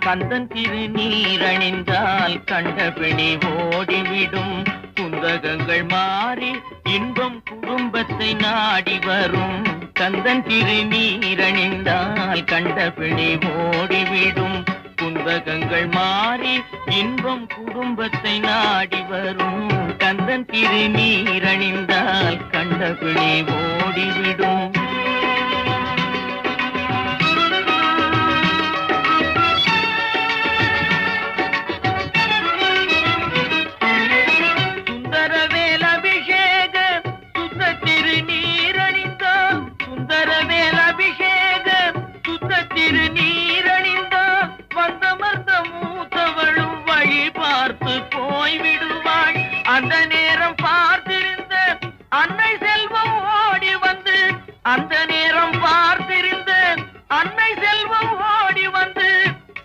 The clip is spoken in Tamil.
கந்தன் திருநீரணிந்தால் கண்டபிணி ஓடிவிடும். குந்தகங்கள் மாறி இன்பம் குடும்பத்தை நாடி வரும். கந்தன் திருநீரணிந்தால் கண்டபிணி ஓடிவிடும். குந்தகங்கள் மாறி இன்பம் குடும்பத்தை நாடி வரும். கந்தன் திருநீரணிந்தால் கண்டபிணி ஓடிவிடும்.